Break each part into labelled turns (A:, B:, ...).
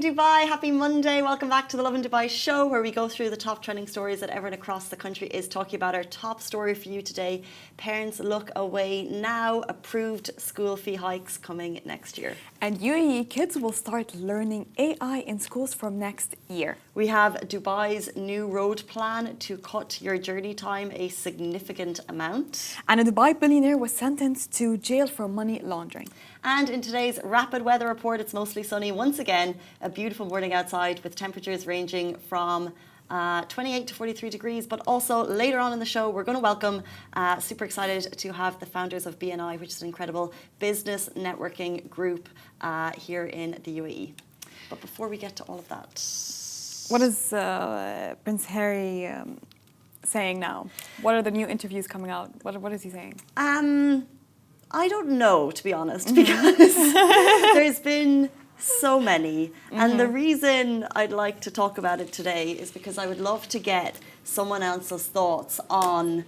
A: Dubai. Happy Monday. Welcome back to the Lovin Dubai show, where we go through the top trending stories that everyone across the country is talking about. Our top story for you today: parents look away now. Approved school fee hikes coming next year.
B: And UAE kids will start learning AI in schools from next year.
A: We have Dubai's new road plan to cut your journey time a significant amount.
B: And a Dubai billionaire was sentenced to jail for money laundering.
A: And in today's rapid weather report, it's mostly sunny once again. A beautiful morning outside with temperatures ranging from 28 to 43 degrees. But also later on in the show, we're going to welcome, super excited to have the founders of BNI, which is an incredible business networking group here in the UAE. But before we get to all of that,
B: what is Prince Harry saying now? What are the new interviews coming out? What is he saying?
A: I don't know, to be honest, because there's been so many. And the reason I'd like to talk about it today is because I would love to get someone else's thoughts on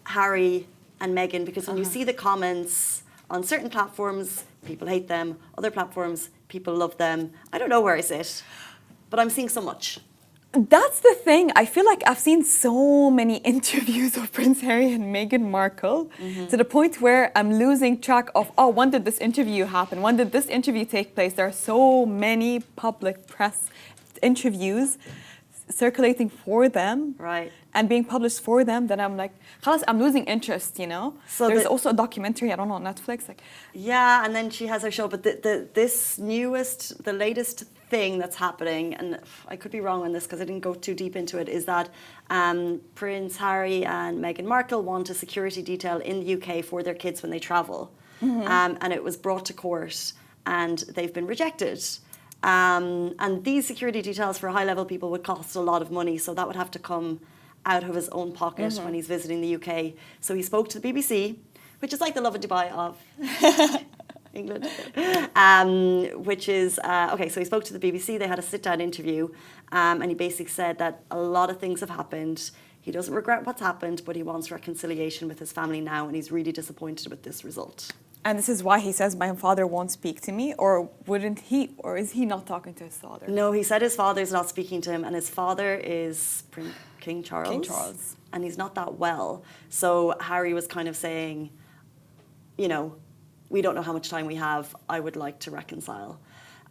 A: Harry and Meghan, because when you see the comments on certain platforms, people hate them. Other platforms, people love them. I don't know where I sit, but I'm seeing so much.
B: That's the thing. I feel like I've seen so many interviews of Prince Harry and Meghan Markle to the point where I'm losing track of, when did this interview happen? When did this interview take place? There are so many public press interviews circulating for them,
A: right,
B: and being published for them, that I'm like, khalas, I'm losing interest, you know? So there's also a documentary, I don't know, on Netflix.
A: Yeah, and then she has her show, but the latest thing that's happening, and I could be wrong on this because I didn't go too deep into it, is that Prince Harry and Meghan Markle want a security detail in the UK for their kids when they travel. And it was brought to court and they've been rejected. And these security details for high-level people would cost a lot of money, so that would have to come out of his own pocket when he's visiting the UK. So he spoke to the BBC, which is like the Lovin Dubai of England, which is, so he spoke to the BBC, they had a sit-down interview, and he basically said that a lot of things have happened. He doesn't regret what's happened, but he wants reconciliation with his family now, and he's really disappointed with this result.
B: And this is why he says, my father won't speak to me, or wouldn't he, or is he not talking to his father?
A: No, he said his father's not speaking to him, and his father is King Charles.
B: King Charles.
A: And he's not that well. So Harry was kind of saying, you know, we don't know how much time we have. I would like to reconcile.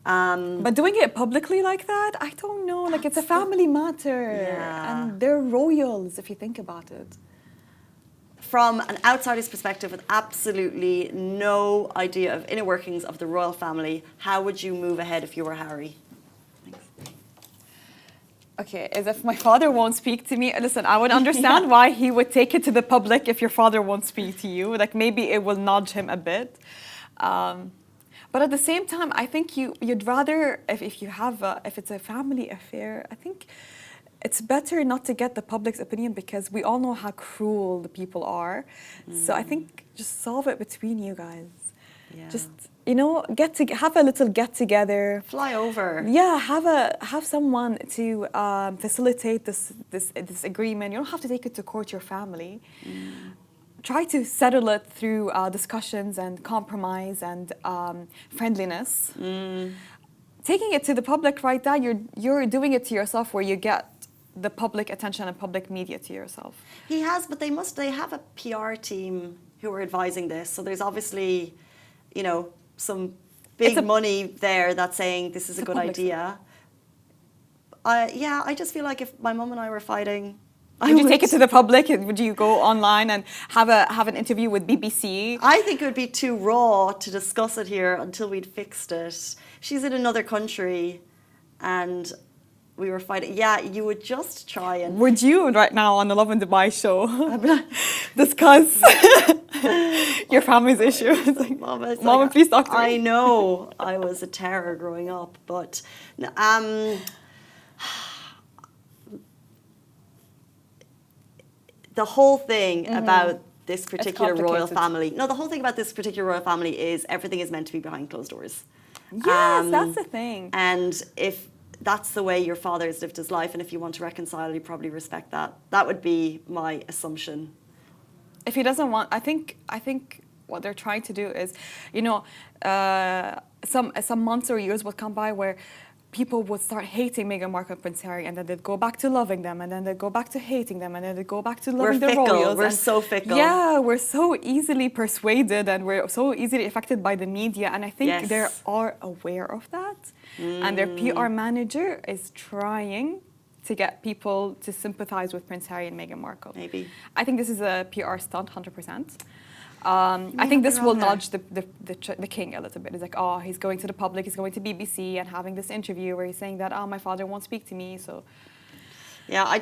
B: But doing it publicly like that, I don't know. Like, it's a family matter.
A: Yeah.
B: And they're royals, if you think about it.
A: From an outsider's perspective, with absolutely no idea of inner workings of the royal family, how would you move ahead if you were Harry? Thanks.
B: Okay, as if my father won't speak to me. Listen, I would understand why he would take it to the public if your father won't speak to you. Like, maybe it will nudge him a bit. But at the same time, I think you'd rather, if it's a family affair, I think it's better not to get the public's opinion, because we all know how cruel the people are. So I think just solve it between you guys.
A: Yeah.
B: Just, you know, have a little get together.
A: Fly over.
B: Yeah, have someone to facilitate this agreement. You don't have to take it to court, your family. Try to settle it through discussions and compromise and friendliness. Taking it to the public right now, you're doing it to yourself, where you get the public attention and public media to yourself.
A: He has, but they have a PR team who are advising this. So there's obviously, you know, some big money there that's saying this is a good idea. I just feel like if my mum and I were fighting,
B: Would you take it to the public? Would you go online and have an interview with BBC?
A: I think it would be too raw to discuss it here until we'd fixed it. She's in another country and we were fighting. Yeah, you would just try and...
B: Would you right now on the Lovin Dubai show discuss your family's issues? Like, Mama, please talk to me.
A: I know I was a terror growing up, but... the whole thing about this particular royal family... No, the whole thing about this particular royal family is everything is meant to be behind closed doors.
B: Yes, that's the thing.
A: And if that's the way your father has lived his life, and if you want to reconcile, you probably respect that. That would be my assumption.
B: If he doesn't want... I think what they're trying to do is, you know, some months or years will come by where people would start hating Meghan Markle and Prince Harry, and then they'd go back to loving them, and then they'd go back to hating them, and then they'd go back to loving the royals.
A: We're so fickle.
B: Yeah, we're so easily persuaded, and we're so easily affected by the media, and I think they are aware of that, and their PR manager is trying to get people to sympathize with Prince Harry and Meghan Markle.
A: Maybe.
B: I think this is a PR stunt, 100%. I think this will nudge the king a little bit. It's like, oh, he's going to the public, he's going to BBC and having this interview where he's saying that, oh, my father won't speak to me, so...
A: Yeah, I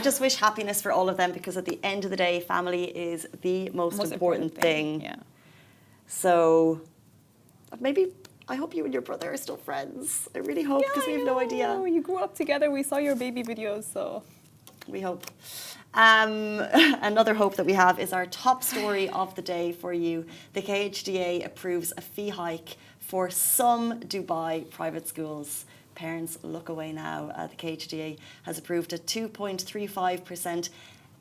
A: just wish happiness for all of them, because at the end of the day, family is the most important thing.
B: Yeah.
A: So maybe... I hope you and your brother are still friends. I really hope, because we have no idea.
B: You grew up together. We saw your baby videos, so...
A: We hope. Another hope that we have is our top story of the day for you. The KHDA approves a fee hike for some Dubai private schools. Parents, look away now. The KHDA has approved a 2.35%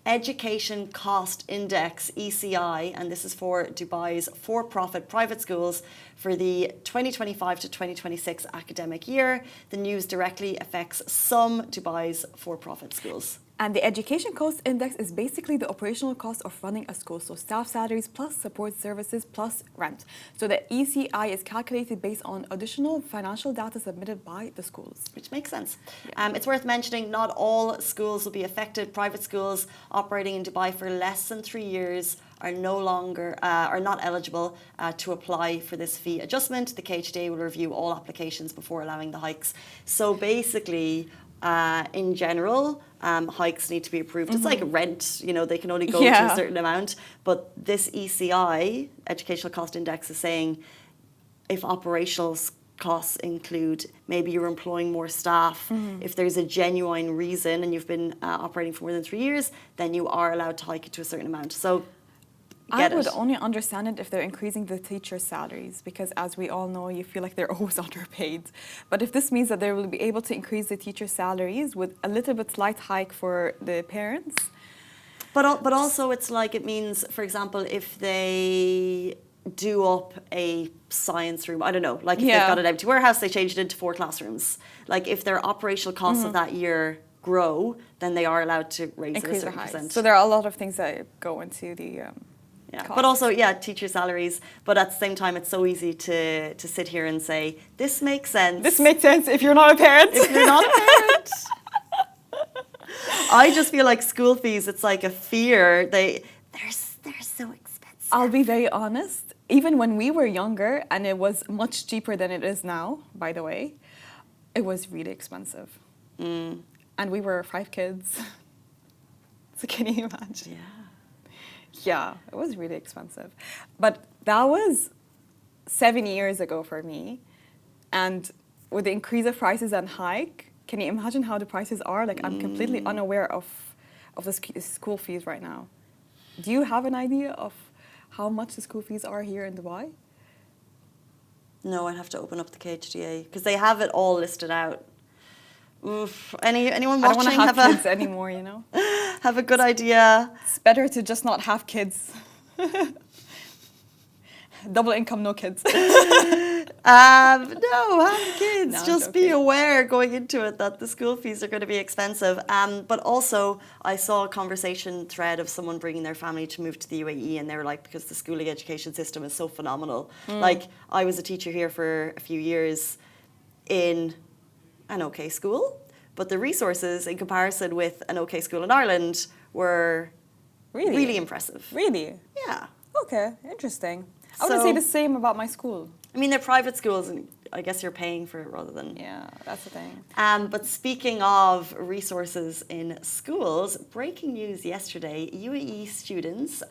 A: Education Cost Index, ECI, and this is for Dubai's for-profit private schools for the 2025 to 2026 academic year. The news directly affects some Dubai's for-profit schools.
B: And the Education Cost Index is basically the operational cost of running a school, so staff salaries plus support services plus rent. So the ECI is calculated based on additional financial data submitted by the schools.
A: Which makes sense. Yeah. It's worth mentioning not all schools will be affected. Private schools operating in Dubai for less than 3 years are no longer are not eligible to apply for this fee adjustment. The KHDA will review all applications before allowing the hikes. So basically, in general, hikes need to be approved. It's like rent, they can only go to a certain amount. But this ECI, Educational Cost Index, is saying if operational costs include maybe you're employing more staff, if there's a genuine reason and you've been operating for more than 3 years, then you are allowed to hike it to a certain amount. So
B: I would only understand it if they're increasing the teachers' salaries, because as we all know, you feel like they're always underpaid. But if this means that they will be able to increase the teachers' salaries with a little bit slight hike for the parents.
A: But also it's like it means, for example, if they do up a science room, I don't know, like if they've got an empty warehouse, they change it into 4 classrooms. Like if their operational costs of that year grow, then they are allowed to raise it a certain percent.
B: So there are a lot of things that go into the...
A: But also, teacher salaries. But at the same time, it's so easy to sit here and say, this makes sense.
B: This makes sense if you're not a parent.
A: If you're not a parent. I just feel like school fees, it's like a fear. They're so expensive.
B: I'll be very honest. Even when we were younger, and it was much cheaper than it is now, by the way, it was really expensive. And we were 5 kids. So can you imagine? Yeah, it was really expensive. But that was 7 years ago for me. And with the increase of prices and hike, can you imagine how the prices are? Like, I'm completely unaware of the school fees right now. Do you have an idea of how much the school fees are here in Dubai?
A: No, I'd have to open up the KHDA, because they have it all listed out. Oof. Anyone watching?
B: I don't want to have kids anymore,
A: Have a good idea.
B: It's better to just not have kids. Double income, no kids.
A: No, have kids.
B: No,
A: just be aware going into it that the school fees are going to be expensive. But also, I saw a conversation thread of someone bringing their family to move to the UAE, and they were like, because the schooling education system is so phenomenal. Like, I was a teacher here for a few years in an okay school, but the resources in comparison with an okay school in Ireland were really impressive.
B: Really?
A: Yeah.
B: Okay, interesting. I wouldn't say the same about my school.
A: I mean, they're private schools, and I guess you're paying for it rather than...
B: Yeah, that's the thing.
A: But speaking of resources in schools, breaking news yesterday, UAE students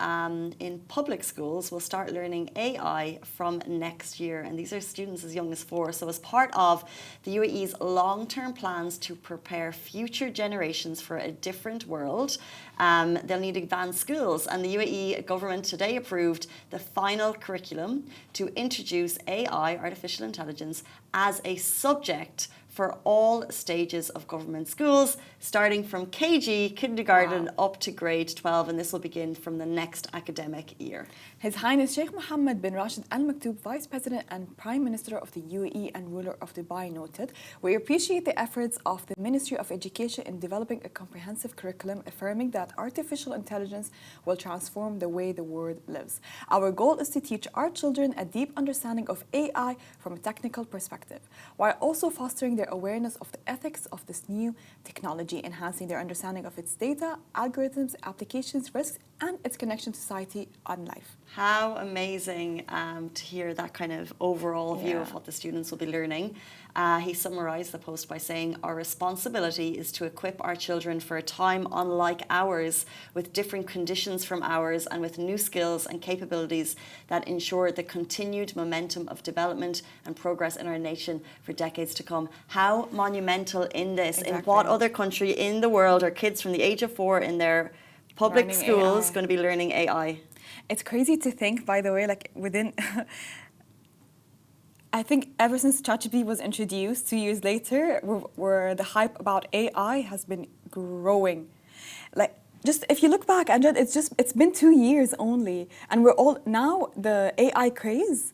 A: in public schools will start learning AI from next year. And these are students as young as 4. So as part of the UAE's long-term plans to prepare future generations for a different world, they'll need advanced skills. And the UAE government today approved the final curriculum to introduce AI, artificial intelligence, as a subject for all stages of government schools, starting from KG, kindergarten, up to grade 12, and this will begin from the next academic year.
B: His Highness Sheikh Mohammed bin Rashid Al Maktoum, Vice President and Prime Minister of the UAE and ruler of Dubai, noted, "We appreciate the efforts of the Ministry of Education in developing a comprehensive curriculum, affirming that artificial intelligence will transform the way the world lives. Our goal is to teach our children a deep understanding of AI from a technical perspective, while also fostering their awareness of the ethics of this new technology, enhancing their understanding of its data, algorithms, applications, risks, and its connection to society and life."
A: How amazing to hear that kind of overall view of what the students will be learning. He summarized the post by saying, "Our responsibility is to equip our children for a time unlike ours, with different conditions from ours and with new skills and capabilities that ensure the continued momentum of development and progress in our nation for decades to come." How monumental in this.
B: Exactly.
A: In what other country in the world are kids from the age of 4 in their public
B: Learning
A: schools
B: AI.
A: going to be learning AI?
B: It's crazy to think, by the way, like within, I think ever since ChatGPT was introduced 2 years later, where the hype about AI has been growing. Like, just if you look back, Amjad, it's been 2 years only, and we're all now the AI craze.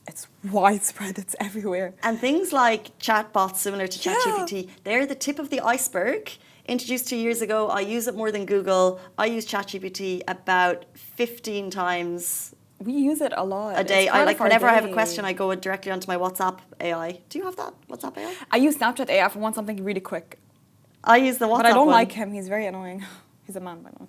B: It's widespread. It's everywhere.
A: And things like chatbots similar to ChatGPT, they're the tip of the iceberg. Introduced 2 years ago, I use it more than Google. I use ChatGPT about 15 times
B: We use it a lot.
A: a day.
B: It's part
A: I like
B: of our
A: whenever I have a
B: day.
A: question, I go directly onto my WhatsApp AI. Do you have that WhatsApp AI?
B: I use Snapchat AI if I want something really quick.
A: I use the WhatsApp
B: But I don't
A: one.
B: like him. He's very annoying. He's a man, by the way.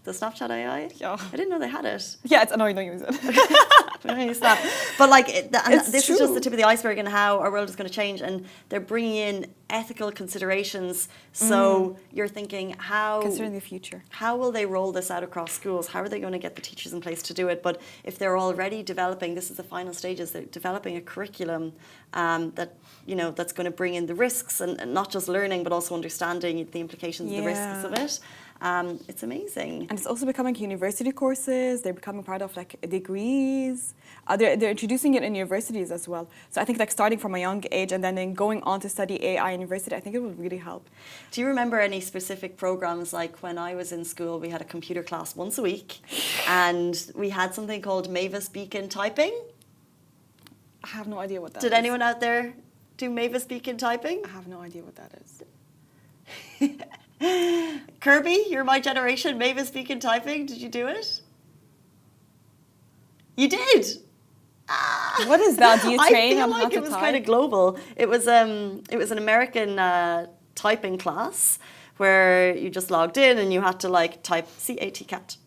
A: The Snapchat AI.
B: Yeah.
A: I didn't know they had it.
B: Yeah, it's annoying. Don't use it.
A: I don't use Snap. But like,
B: It's
A: this is just
B: true.
A: the tip of the iceberg and how our world is going to change. And they're bringing in ethical considerations. So you're thinking,
B: Considering the future.
A: how will they roll this out across schools? How are they going to get the teachers in place to do it? But if they're already developing, this is the final stages, they're developing a curriculum that, that's going to bring in the risks and not just learning, but also understanding the implications of the risks of it. It's amazing.
B: And it's also becoming university courses. They're becoming part of like degrees. They're introducing it in universities as well. So I think like starting from a young age and then going on to study AI in university, I think it would really help.
A: Do you remember any specific programs? Like when I was in school, we had a computer class once a week and we had something called Mavis Beacon Typing.
B: I have no idea what that is.
A: Did anyone out there do Mavis Beacon Typing?
B: I have no idea what that is.
A: Kirby, you're my generation. Mavis Beacon Typing. Did you do it? You did.
B: What is that? Do you train
A: I
B: on
A: feel
B: how
A: like
B: to
A: it was
B: type?
A: kind of global. It was an American typing class where you just logged in and you had to like type CAT cat.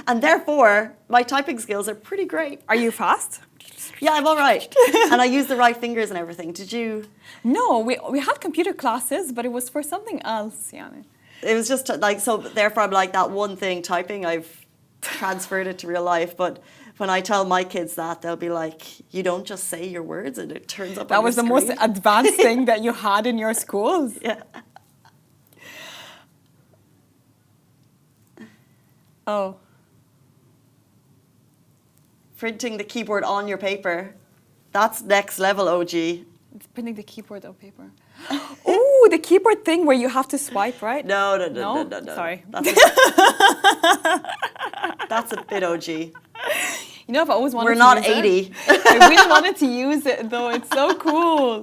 A: And therefore, my typing skills are pretty great.
B: Are you fast?
A: Yeah, I'm all right. And I use the right fingers and everything. Did you?
B: No, we had computer classes, but it was for something else, yani.
A: It was just like, so therefore I'm like that one thing typing, I've transferred it to real life. But when I tell my kids that, they'll be like, you don't just say your words and it turns up on
B: That was the
A: your
B: most
A: screen.
B: advanced thing that you had in your schools.
A: Yeah.
B: Oh.
A: Printing the keyboard on your paper. That's next level, OG.
B: It's printing the keyboard on paper. Oh, the keyboard thing where you have to swipe, right?
A: No.
B: Sorry.
A: That's a bit OG.
B: You know, I've always wanted
A: We're
B: to
A: not
B: use
A: 80.
B: it. I really wanted to use it, though. It's so cool.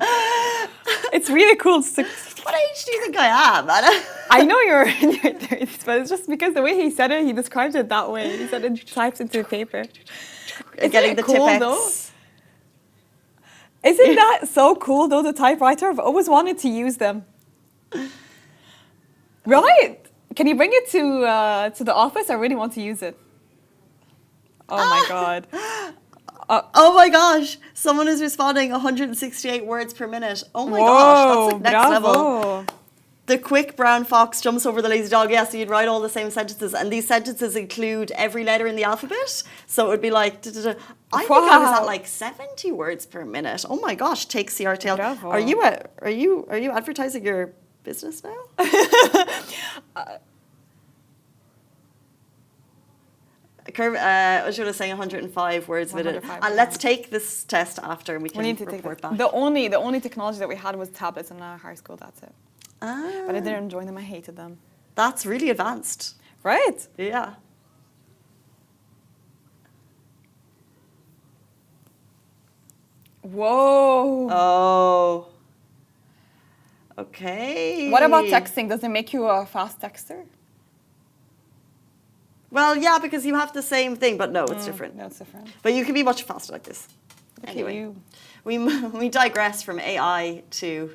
B: It's really cool.
A: What age do you think I am, Anna?
B: I know you're in your 30s, but it's just because the way he said it, he described it that way. He said it types into the paper.
A: Getting
B: it
A: the
B: cool,
A: Tipex.
B: though? Isn't that so cool, though, the typewriter? I've always wanted to use them. Right? Can you bring it to the office? I really want to use it. Oh, my God.
A: Oh my gosh, someone is responding 168 words per minute. Oh my
B: Whoa,
A: gosh, that's like next
B: bravo.
A: level. The quick brown fox jumps over the lazy dog. Yeah, so you'd write all the same sentences, and these sentences include every letter in the alphabet. So it would be like, I think I was at like 70 words per minute. Oh my gosh, take CRTL.
B: Bravo.
A: Are you advertising your business now? Ursula was saying 105 words with it.
B: 105,
A: And let's take this test after and we can
B: We need to take
A: report
B: that.
A: back.
B: The only technology that we had was tablets in our high school. That's it.
A: Ah,
B: But I didn't enjoy them. I hated them.
A: that's really advanced.
B: Right?
A: Yeah.
B: Whoa.
A: Oh. Okay.
B: What about texting? Does it make you a fast texter?
A: Well, yeah, because you have the same thing, but no, it's different.
B: No, it's different.
A: But you can be much faster like this.
B: Look at
A: Anyway,
B: you.
A: we digress from AI to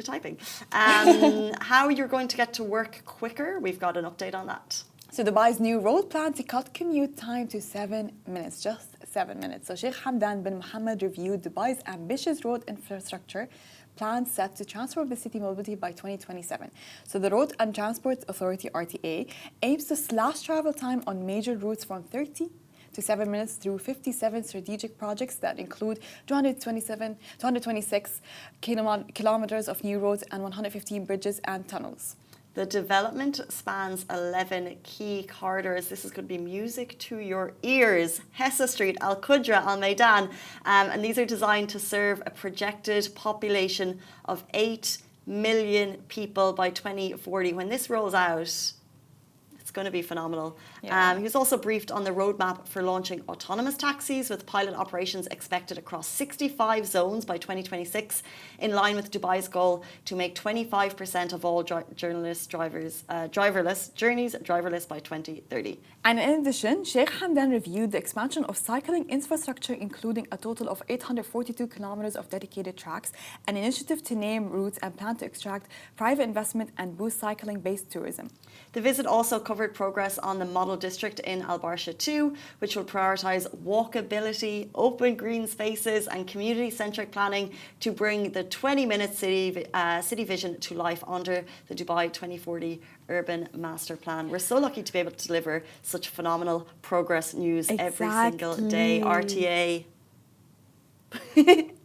A: typing. How you're going to get to work quicker? We've got an update on that.
B: So Dubai's new road plan to cut commute time to 7 minutes, just 7 minutes. So Sheikh Hamdan bin Mohammed reviewed Dubai's ambitious road infrastructure plan set to transform the city mobility by 2027. So the Road and Transport Authority, RTA, aims to slash travel time on major routes from 30 to 7 minutes through 57 strategic projects that include 226 kilometers of new roads and 115 bridges and tunnels.
A: The development spans 11 key corridors. This is going to be music to your ears. Hessa Street, Al Qudra, Al Maidan. And these are designed to serve a projected population of 8 million people by 2040. When this rolls out, it's going to be phenomenal.
B: Yeah.
A: He was also briefed on the roadmap for launching autonomous taxis with pilot operations expected across 65 zones by 2026, in line with Dubai's goal to make 25% of all driverless journeys driverless by 2030.
B: And in addition, Sheikh Hamdan reviewed the expansion of cycling infrastructure, including a total of 842 kilometers of dedicated tracks, an initiative to name routes and plan to extract private investment and boost cycling-based tourism.
A: The visit also covered progress on the model district in Al Barsha 2, which will prioritise walkability, open green spaces and community-centric planning to bring the 20-minute city vision to life under the Dubai 2040 Urban Master Plan. We're so lucky to be able to deliver such phenomenal progress news every single day. RTA.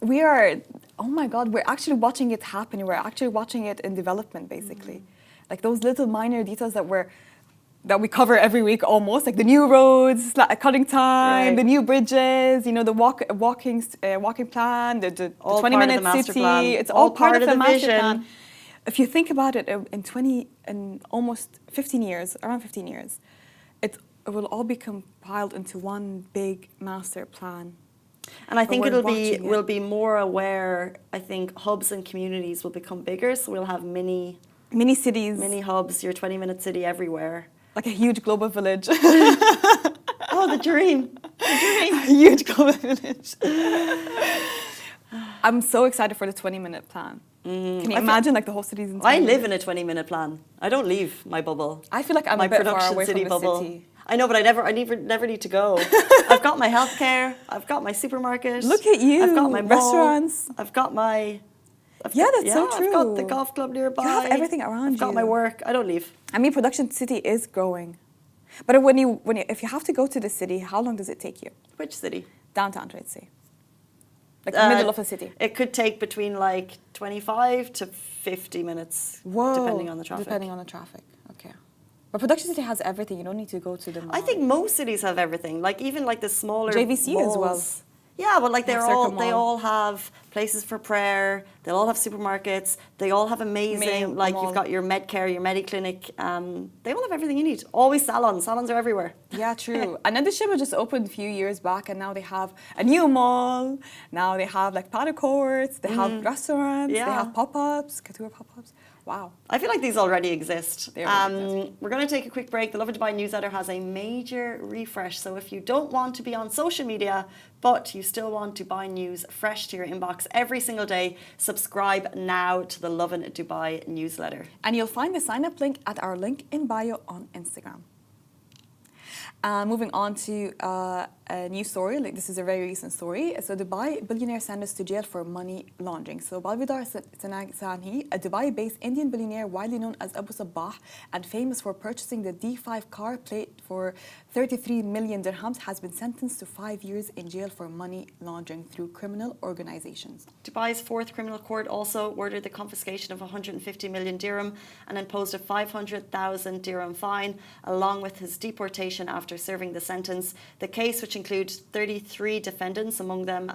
B: We are, oh my God, we're actually watching it happen. We're actually watching it in development, basically. Like those little minor details that we cover every week almost, like the new roads, cutting time,
A: Right.
B: the new bridges, the walking plan, the 20-minute city.
A: Plan.
B: It's all part of the master
A: vision.
B: plan. If you think about it, in almost 15 years, around 15 years, it will all be compiled into one big master plan.
A: And I think
B: We're
A: we'll be more aware. I think hubs and communities will become bigger, so we'll have mini
B: cities,
A: mini hubs, your 20-minute city everywhere.
B: like a huge global village.
A: Oh, the dream.
B: A huge global village. I'm so excited for the 20-minute plan. Can you imagine like the whole city's in 20
A: I
B: minutes?
A: live in a 20-minute plan. I don't leave my bubble.
B: I feel like I'm
A: My
B: a bit far
A: production
B: away
A: city
B: from the
A: bubble.
B: city.
A: I know, but I never need to go. I've got my healthcare. I've got my supermarket.
B: Look at you.
A: I've got my mall,
B: restaurants.
A: I've got my.
B: That's so true.
A: I've got the golf club nearby.
B: You have everything around
A: I've got my work. I don't leave.
B: I mean, production city is growing. But if you have to go to the city, how long does it take you?
A: Which city?
B: Downtown, let's say. Like the middle of the city.
A: It could take between like 25 to 50 minutes, depending on the traffic.
B: Depending on the traffic, okay. But production city has everything. You don't need to go to the mall.
A: I think most cities have everything. Like even like the smaller
B: JVC
A: malls.
B: as well.
A: Yeah, but like
B: Yeah,
A: they
B: Circle
A: all have places for prayer. They all have supermarkets. They all have amazing like you've got your Medcare, your Mediclinic. They all have everything you need. Always salons. Salons are everywhere.
B: Yeah, true. And the Shima just opened a few years back, and now they have a new mall. Now they have like paddle courts. They have restaurants.
A: Yeah.
B: They have pop-ups, couture pop-ups. Wow.
A: I feel like these already exist.
B: They already exist.
A: We're going to take a quick break. The Lovin Dubai newsletter has a major refresh. So if you don't want to be on social media, but you still want to buy news fresh to your inbox every single day, subscribe now to the Lovin Dubai newsletter.
B: And you'll find the sign-up link at our link in bio on Instagram. Moving on to a new story, like this is a very recent story. So Dubai billionaire sentenced to jail for money laundering. So Balvidar Sanhi, a Dubai-based Indian billionaire widely known as Abu Sabah and famous for purchasing the D5 car plate for 33 million dirhams, has been sentenced to 5 years in jail for money laundering through criminal organizations.
A: Dubai's fourth criminal court also ordered the confiscation of 150 million dirham and imposed a 500,000 dirham fine, along with his deportation after serving the sentence. The case, which includes 33 defendants, among them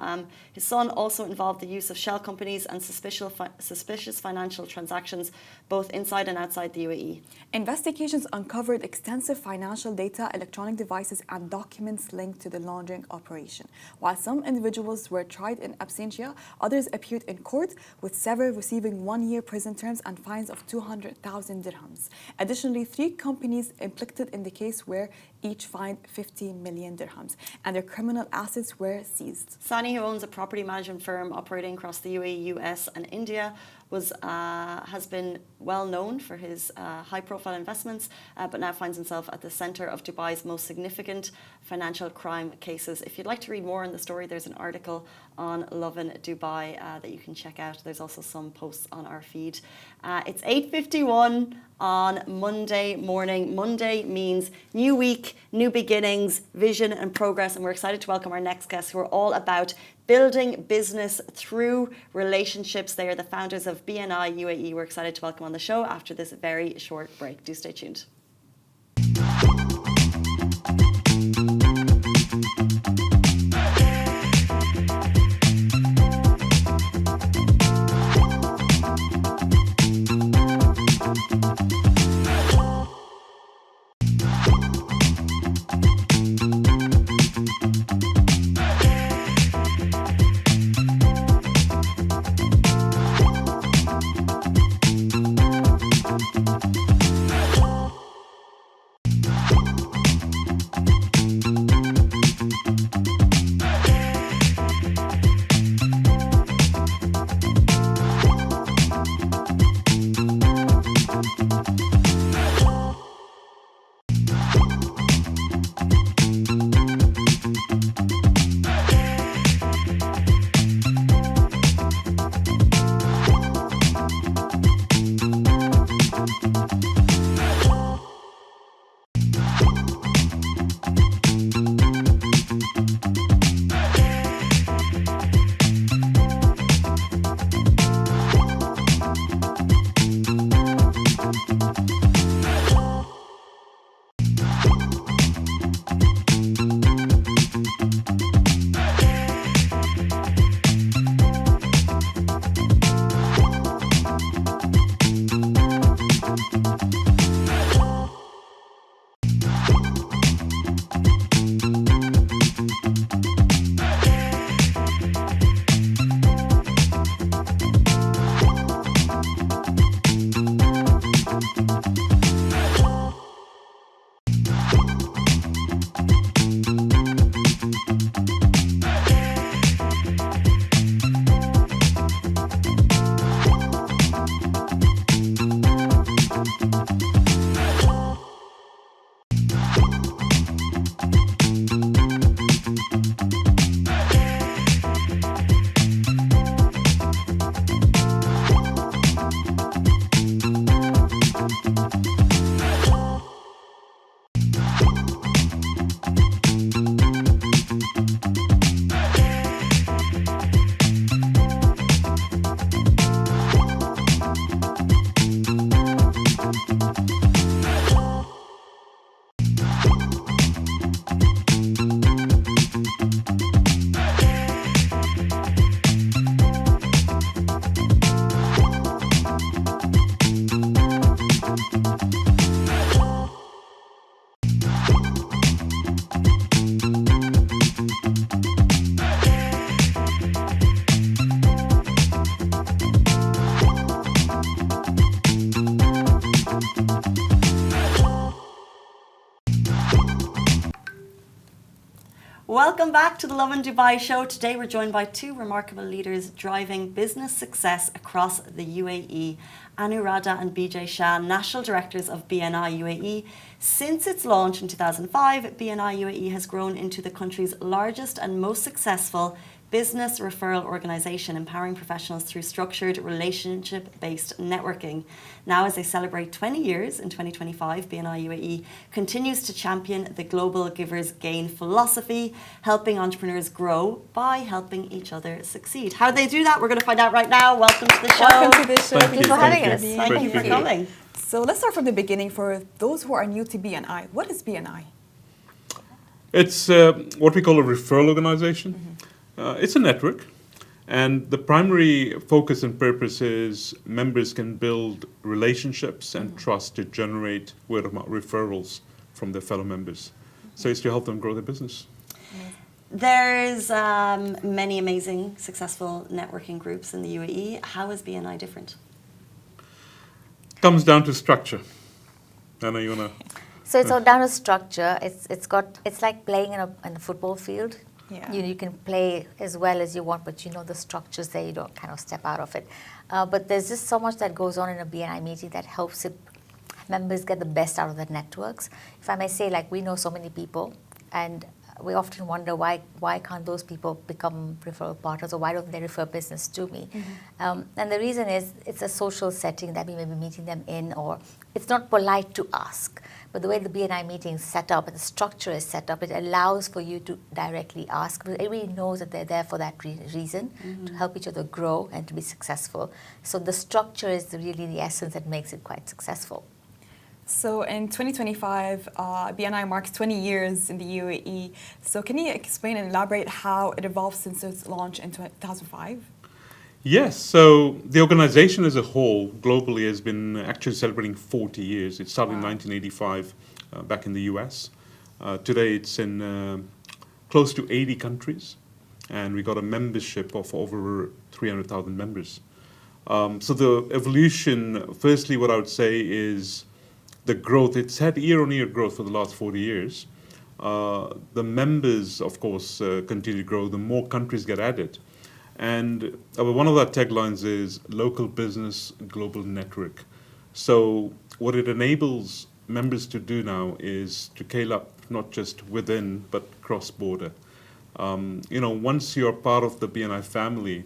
A: his son, also involved the use of shell companies and suspicious financial transactions, both inside and outside the UAE.
B: Investigations uncovered extensive financial data, electronic devices, and documents linked to the laundering operation. While some individuals were tried in absentia, others appeared in court, with several receiving 1-year prison terms and fines of 200,000 dirhams. Additionally, 3 companies implicated in the case were each fined 50 million dirhams, and their criminal assets were seized.
A: Sani, who owns a property management firm operating across the UAE, US, and India, has been well known for his high-profile investments, but now finds himself at the centre of Dubai's most significant financial crime cases. If you'd like to read more on the story, there's an article on Lovin Dubai that you can check out. There's also some posts on our feed. It's 8:51 on Monday morning. Monday means new week, new beginnings, vision and progress, and we're excited to welcome our next guests, who are all about building business through relationships. They are the founders of BNI UAE. We're excited to welcome on the show after this very short break. Do stay tuned. Welcome back to the Lovin Dubai show. Today we're joined by 2 remarkable leaders driving business success across the UAE. Anuradha and BJ Shah, National Directors of BNI UAE. Since its launch in 2005, BNI UAE has grown into the country's largest and most successful business referral organization empowering professionals through structured relationship-based networking. Now, as they celebrate 20 years in 2025, BNI UAE continues to champion the Global Givers Gain philosophy, helping entrepreneurs grow by helping each other succeed. How do they do that? We're going to find out right now. Welcome to the show.
B: Welcome to the show.
C: Thank you
B: for having
C: you.
B: us.
A: Thank you for coming.
B: So let's start from the beginning. For those who are new to BNI, what is BNI?
C: It's what we call a referral organization. It's a network, and the primary focus and purpose is members can build relationships and trust to generate word-of-mouth referrals from their fellow members. So it's to help them grow their business.
A: There's many amazing, successful networking groups in the UAE. How is BNI different?
C: Comes down to structure. Anna, you wanna?
D: So it's all down to structure. It's like playing in a football field.
B: Yeah.
D: You can play as well as you want, but you know the structure's there. You don't kind of step out of it. But there's just so much that goes on in a BNI meeting that helps members get the best out of the networks. If I may say, like, we know so many people, and we often wonder why can't those people become referral partners, or why don't they refer business to me? And the reason is it's a social setting that we may be meeting them in, or it's not polite to ask. But the way the BNI meeting is set up and the structure is set up, it allows for you to directly ask. Because everybody knows that they're there for that reason, to help each other grow and to be successful. So the structure is really the essence that makes it quite successful.
B: So in 2025, BNI marks 20 years in the UAE. So can you explain and elaborate how it evolved since its launch in 2005?
C: Yes, so the organization as a whole globally has been actually celebrating 40 years. It started in 1985 back in the US. Today it's in close to 80 countries, and we got a membership of over 300,000 members. So the evolution, firstly, what I would say is the growth. It's had year-on-year growth for the last 40 years. The members, of course, continue to grow. The more countries get added. And one of our taglines is local business, global network. So what it enables members to do now is to scale up not just within, but cross-border. Once you're part of the BNI family,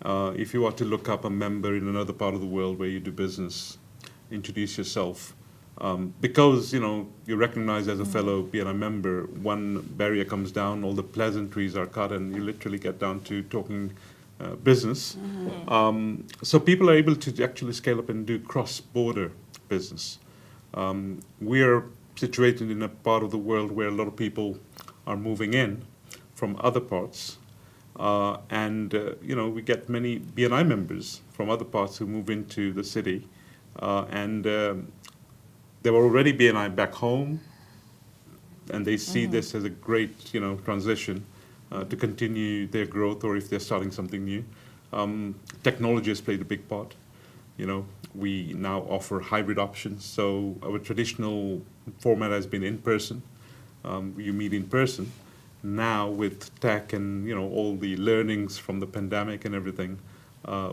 C: if you are to look up a member in another part of the world where you do business, introduce yourself. Because you're recognized as a fellow BNI member, one barrier comes down, all the pleasantries are cut, and you literally get down to talking business. So people are able to actually scale up and do cross-border business. We are situated in a part of the world where a lot of people are moving in from other parts, and we get many BNI members from other parts who move into the city, and they were already BNI back home, and they see this as a great, transition to continue their growth, or if they're starting something new. Technology has played a big part. We now offer hybrid options. So our traditional format has been in person. You meet in person. Now with tech and all the learnings from the pandemic and everything,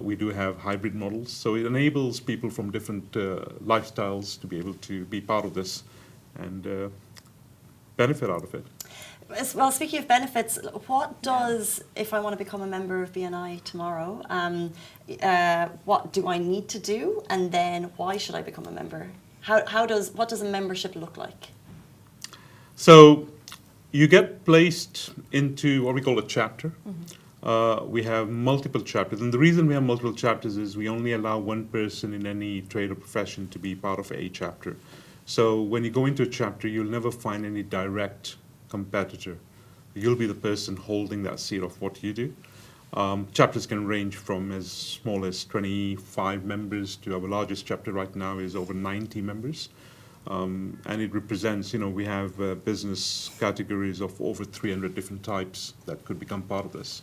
C: we do have hybrid models. So it enables people from different lifestyles to be able to be part of this and benefit out of it.
A: Well, speaking of benefits, what does, if I want to become a member of BNI tomorrow, what do I need to do? And then why should I become a member? What does a membership look like?
C: So you get placed into what we call a chapter. We have multiple chapters, and the reason we have multiple chapters is we only allow one person in any trade or profession to be part of a chapter. So when you go into a chapter, you'll never find any direct competitor. You'll be the person holding that seat of what you do. Chapters can range from as small as 25 members to our largest chapter right now is over 90 members. And it represents, we have business categories of over 300 different types that could become part of this.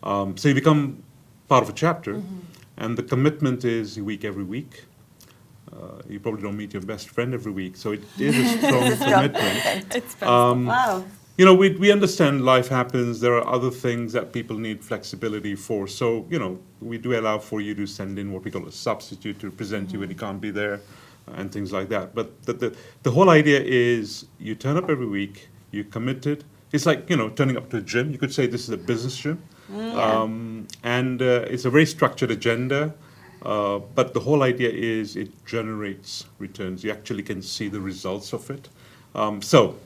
C: So you become part of a chapter, and the commitment is every week. You probably don't meet your best friend every week, so it is a strong commitment.
A: Wow.
C: We understand life happens. There are other things that people need flexibility for. So, we do allow for you to send in what we call a substitute to represent you when you can't be there, and things like that. But the whole idea is you turn up every week, you're committed. It's like, turning up to a gym. You could say this is a business gym. And it's a very structured agenda. But the whole idea is it generates returns. You actually can see the results of it. So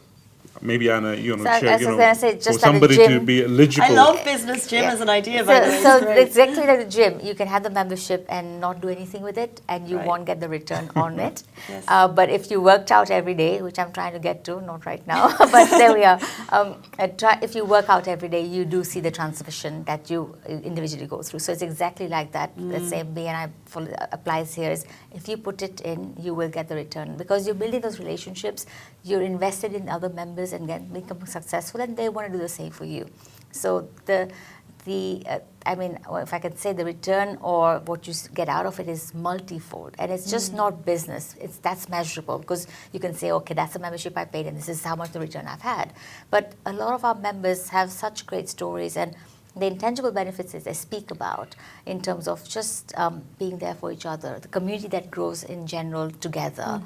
C: maybe Anna, you want
D: So
C: to share,
D: as I was gonna say, just
C: for
D: at the
C: somebody to
D: gym-
C: be eligible.
A: I love business gym
D: Yeah.
A: as an idea, by the way.
D: So
A: It's great.
D: exactly like the gym, you can have the membership and not do anything with it, and you
A: Right.
D: won't get the return on it.
A: Yes.
D: But if you worked out every day, which I'm trying to get to, not right now, but there we are. If you work out every day, you do see the transmission that you individually go through. So it's exactly like that. The same BNI applies here. Is if you put it in, you will get the return because you're building those relationships. You're invested in other members and become successful, and they want to do the same for you. So I mean, if I can say the return or what you get out of it is multifold, and it's just not business. That's measurable because you can say, okay, that's the membership I paid, and this is how much the return I've had. But a lot of our members have such great stories, and the intangible benefits that they speak about in terms of just being there for each other, the community that grows in general together.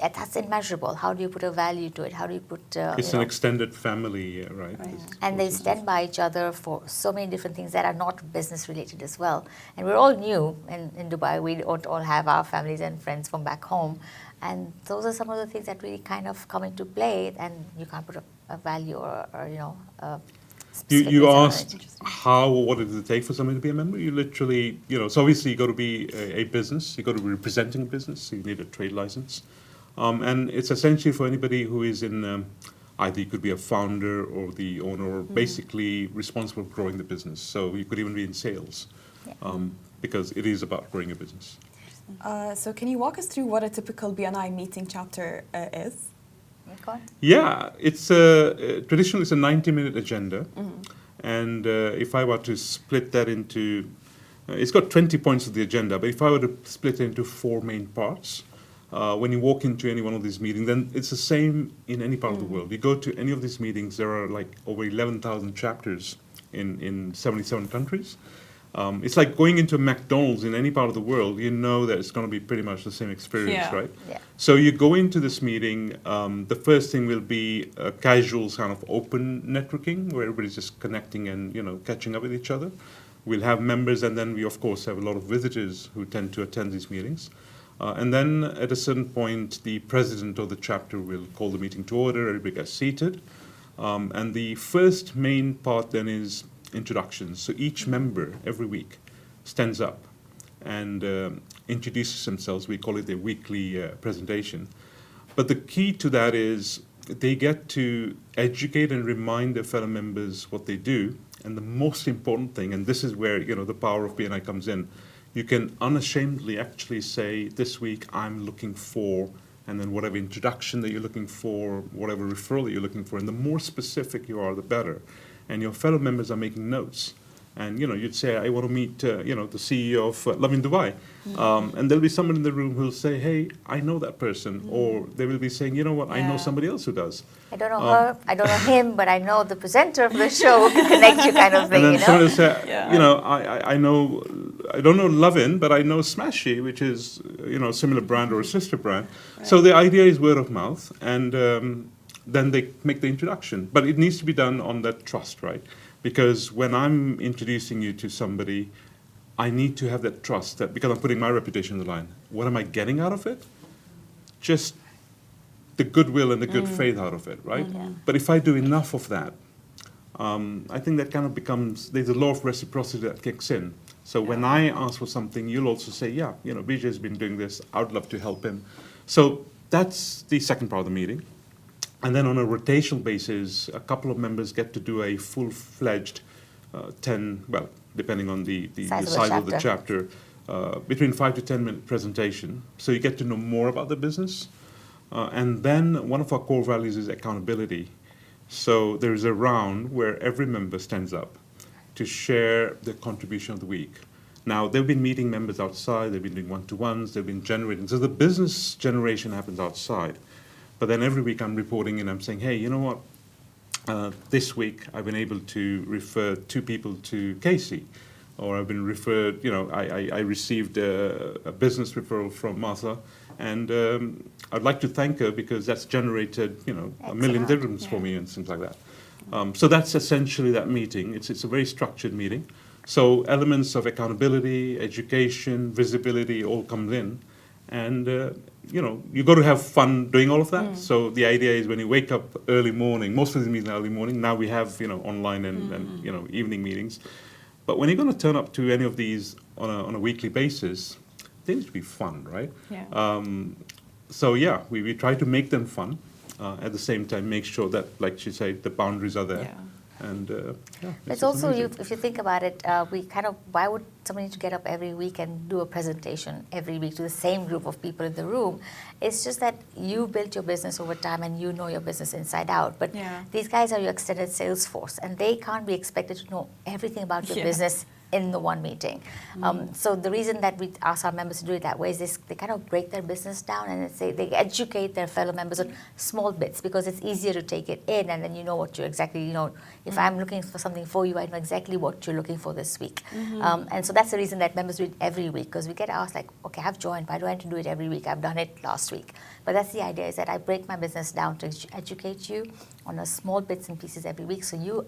D: That's immeasurable. How do you put a value to it? How do you put?
C: It's an extended family, right?
D: And they stand by each other for so many different things that are not business related as well. And we're all new in Dubai. We don't all have our families and friends from back home. And those are some of the things that really kind of come into play, and you can't put a value or a specific
C: You
D: reason on
C: asked
D: it.
C: how or what does it take for somebody to be a member? You literally, so obviously you got to be a business, you got to be representing a business, so you need a trade license. And it's essentially for anybody who is in, either you could be a founder or the owner, or basically responsible for growing the business. So you could even be in sales, because it is about growing a business.
B: So can you walk us through what a typical BNI meeting chapter is?
D: Okay.
C: Yeah, it's traditionally it's a 90-minute agenda, and if I were to split that into, it's got 20 points of the agenda, but if I were to split it into 4 main parts, when you walk into any one of these meetings, then it's the same in any part of the world. You go to any of these meetings, there are like over 11,000 chapters in 77 countries. It's like going into McDonald's in any part of the world, you know that it's going to be pretty much the same experience,
B: Yeah.
C: right?
D: Yeah.
C: So you go into this meeting, the first thing will be a casual kind of open networking, where everybody's just connecting and, catching up with each other. We'll have members, and then we, of course, have a lot of visitors who tend to attend these meetings. And then at a certain point, the president of the chapter will call the meeting to order, everybody gets seated. And the first main part then is introductions. So each member every week stands up and introduces themselves. We call it a weekly presentation. But the key to that is they get to educate and remind their fellow members what they do. And the most important thing, and this is where the power of BNI comes in, you can unashamedly actually say, this week I'm looking for, and then whatever introduction that you're looking for, whatever referral that you're looking for, and the more specific you are, the better. And your fellow members are making notes. And you'd say, I want to meet the CEO of Lovin Dubai. And there'll be someone in the room who'll say, hey, I know that person. Or they will be saying, you know what, I know
B: Yeah.
C: somebody else who does.
D: I don't know her, I don't know him, but I know the presenter of the show who can connect you kind of thing,
C: And then someone will say,
B: Yeah.
C: I know, I don't know Lovin, but I know Smashy, which is, a similar brand or a sister brand. Right. So the idea is word of mouth, and then they make the introduction. But it needs to be done on that trust, right? Because when I'm introducing you to somebody, I need to have that trust, that because I'm putting my reputation on the line. What am I getting out of it? Just the goodwill and the good faith out of it, right? But if I do enough of that, I think that kind of becomes, there's a law of reciprocity that kicks in. So when I ask for something, you'll also say, yeah, Vijay's been doing this, I would love to help him. So that's the second part of the meeting. And then on a rotational basis, a couple of members get to do a full-fledged 10, well, depending on the size of the chapter, between 5 to 10 minute presentation. So you get to know more about the business. And then one of our core values is accountability. So there's a round where every member stands up to share the contribution of the week. Now, they've been meeting members outside, they've been doing one-to-ones, they've been generating. So the business generation happens outside. But then every week I'm reporting in, I'm saying, hey, you know what? This week I've been able to refer 2 people to Casey. Or I've been referred, I received a business referral from Martha, And I'd like to thank her because that's generated, a million
D: Excellent.
C: dirhams for me and things like that. So that's essentially that meeting. It's a very structured meeting. So elements of accountability, education, visibility all comes in. And, you got to have fun doing all of that. So the idea is when you wake up early morning, most of the meetings are early morning. Now we have, online and evening meetings. But when you're going to turn up to any of these on a weekly basis, they need to be fun, right?
B: Yeah.
C: So yeah, we try to make them fun. At the same time, make sure that, like she said, the boundaries are there.
B: Yeah.
C: And
D: It's also, if you think about it, why would somebody need to get up every week and do a presentation every week to the same group of people in the room? It's just that you built your business over time and you know your business inside out. But
B: Yeah.
D: these guys are your extended sales force and they can't be expected to know everything about your
B: Yeah.
D: business in the one meeting. So the reason that we ask our members to do it that way is they kind of break their business down and they educate their fellow members on small bits because it's easier to take it in and then you know what you exactly, if I'm looking for something for you, I know exactly what you're looking for this week. And so that's the reason that members do it every week because we get asked like, okay, I've joined, why do I have to do it every week? I've done it last week. But that's the idea is that I break my business down to educate you on a small bits and pieces every week so you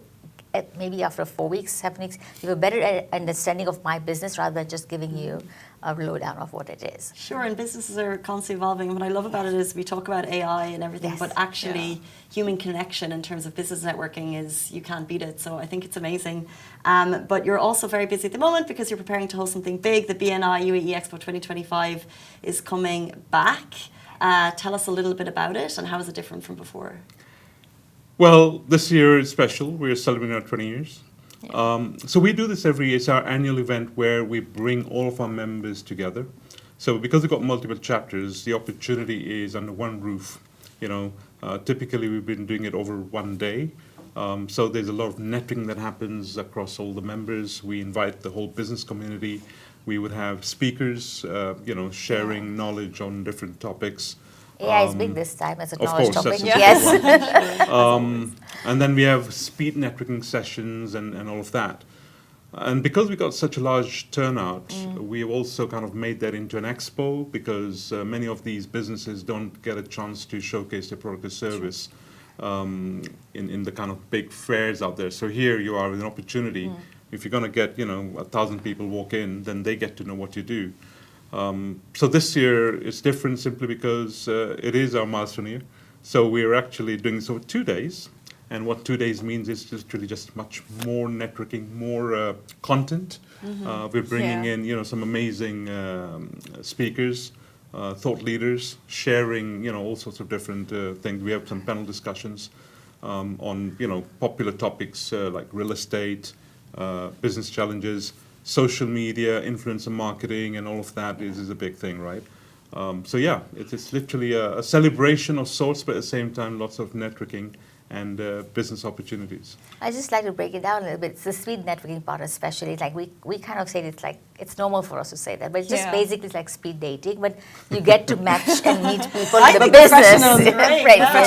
D: maybe after 4 weeks, 7 weeks, you have a better understanding of my business rather than just giving you a lowdown of what it is.
A: Sure, and businesses are constantly evolving. And what I love about it is we talk about AI and everything,
D: Yes.
A: but actually human connection in terms of business networking is, you can't beat it. So I think it's amazing. But you're also very busy at the moment because you're preparing to host something big. The BNI UAE Expo 2025 is coming back. Tell us a little bit about it and how is it different from before?
C: well, this year is special. We're celebrating our 20 years. So we do this every year. It's our annual event where we bring all of our members together. So because we've got multiple chapters, the opportunity is under one roof. Typically we've been doing it over one day. So there's a lot of networking that happens across all the members. We invite the whole business community. We would have speakers, sharing knowledge on different topics.
D: AI is big this time as a
C: Of
D: knowledge
C: course,
D: topic.
C: that's
D: Yes.
C: And then we have speed networking sessions and all of that. And because we got such a large turnout, we have also kind of made that into an expo because many of these businesses don't get a chance to showcase their product or service in the kind of big fairs out there. So here you are with an opportunity. If you're going to get, 1,000 people walk in, then they get to know what you do. So this year it's different simply because it is our milestone year. So we're actually doing this over 2 days. And what 2 days means is just really just much more networking, more content. We're bringing in, some amazing speakers, thought leaders, sharing, all sorts of different things. We have some panel discussions on, popular topics like real estate, business challenges, social media, influencer marketing, and all of that is a big thing, right? So yeah, it's literally a celebration of sorts, but at the same time, lots of networking and business opportunities.
D: I just like to break it down a little bit. It's the speed networking part especially. Like we kind of say it's normal for us to say that, but it's just basically like speed dating, but you get to match and meet people in the business.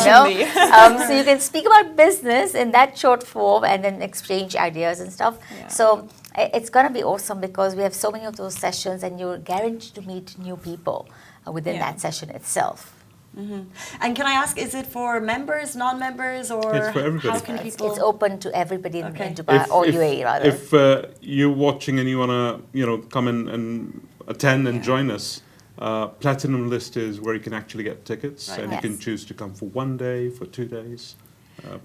D: So you can speak about business in that short form and then exchange ideas and stuff.
B: Yeah.
D: So it's going to be awesome because we have so many of those sessions and you're guaranteed to meet new people within that session itself.
A: And can I ask, is it for members, non-members, or
C: It's for everybody.
A: how can people?
D: It's open to everybody in
A: Okay.
D: Dubai or UAE rather.
C: If you're watching and you want to, come and attend and join us, Platinum List is where you can actually get tickets,
A: Right.
C: and you can
D: Yes.
C: choose to come for 1 day, for 2 days,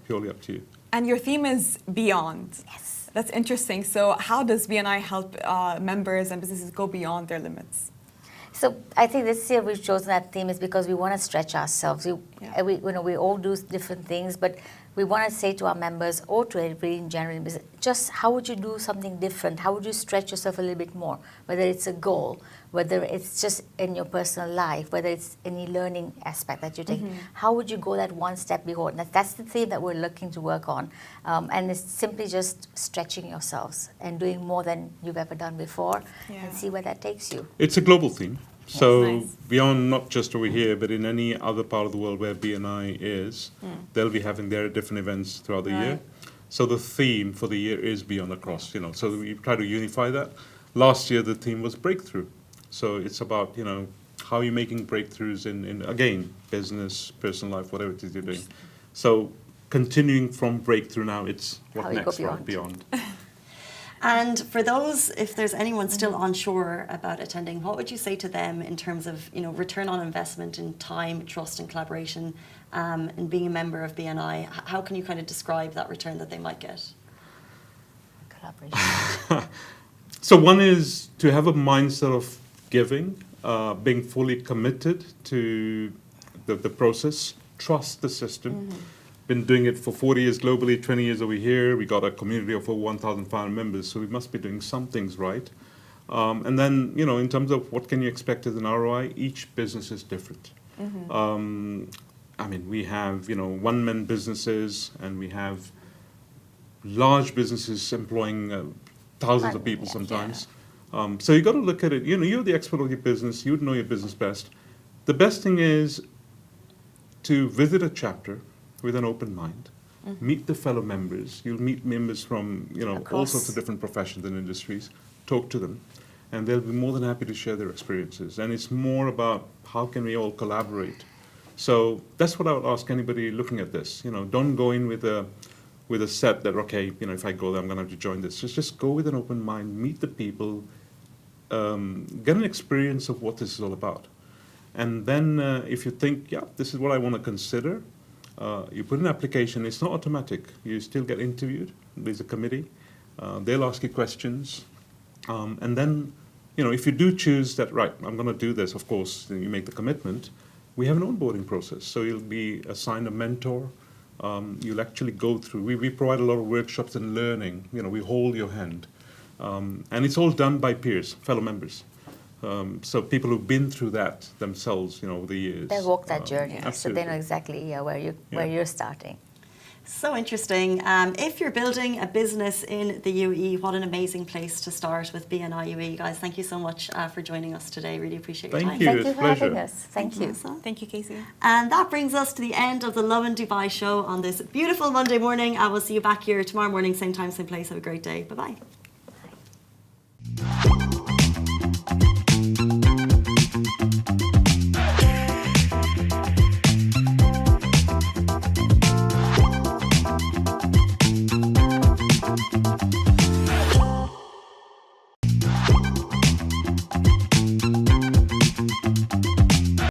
C: purely up to you.
B: And your theme is beyond.
D: Yes.
B: That's interesting. So how does BNI help members and businesses go beyond their limits?
D: So I think this year we've chosen that theme is because we want to stretch ourselves. We all do different things, but we want to say to our members or to everybody in general, just how would you do something different? How would you stretch yourself a little bit more? Whether it's a goal, whether it's just in your personal life, whether it's any learning aspect that you take. How would you go that one step beyond? That's the theme that we're looking to work on. And it's simply just stretching yourselves and doing more than you've ever done before and see where that takes you.
C: It's a global theme. So
B: Nice.
C: beyond not just over here, but in any other part of the world where BNI is, they'll be having their different events throughout the year. So the theme for the year is Beyond Across, So we try to unify that. Last year the theme was Breakthrough. So it's about, how are you making breakthroughs in again, business, personal life, whatever it is you're doing. So continuing from breakthrough now, it's what
D: How you
C: next,
D: go
C: right? Beyond.
A: And for those, if there's anyone still unsure about attending, what would you say to them in terms of, you know, return on investment in time, trust, and collaboration, and being a member of BNI? How can you kind of describe that return that they might get?
D: Collaboration.
C: So one is to have a mindset of giving, being fully committed to the process, trust the system. Been doing it for 40 years globally, 20 years over here. We got a community of over 1,500 members, so we must be doing some things right. And then, you know, in terms of what can you expect as an ROI, each business is different. I mean, we have, you know, one-man businesses, and we have large businesses employing thousands of people sometimes. So you got to look at it. You know, you're the expert of your business. You would know your business best. The best thing is to visit a chapter with an open mind, meet the fellow members. You'll meet members from, you know, all sorts of different professions and industries. Talk to them, and they'll be more than happy to share their experiences. And it's more about how can we all collaborate. So that's what I would ask anybody looking at this. You know, don't go in with a set that, okay, you know, if I go there, I'm going to have to join this. Just go with an open mind, meet the people, get an experience of what this is all about. And then if you think, yeah, this is what I want to consider, you put an application. It's not automatic. You still get interviewed. There's a committee. They'll ask you questions. And then, you know, if you do choose that, right, I'm going to do this, of course, then you make the commitment. We have an onboarding process. So you'll be assigned a mentor. You'll actually go through. We provide a lot of workshops and learning. You know, we hold your hand. And it's all done by peers, fellow members. So people who've been through that themselves, you know, over the years.
D: They walk that journey, so
C: Absolutely.
D: they know exactly where you're starting.
A: So interesting. If you're building a business in the UAE, what an amazing place to start with BNI UAE. Guys, thank you so much for joining us today. Really appreciate your time.
C: Thank you.
D: Thank
C: It's
D: you
C: a
D: for having
C: pleasure.
D: us. Thank you.
A: Melissa.
B: Thank you, Casey.
A: And that brings us to the end of the Lovin Dubai show on this beautiful Monday morning. I will see you back here tomorrow morning, same time, same place. Have a great day. Bye-bye.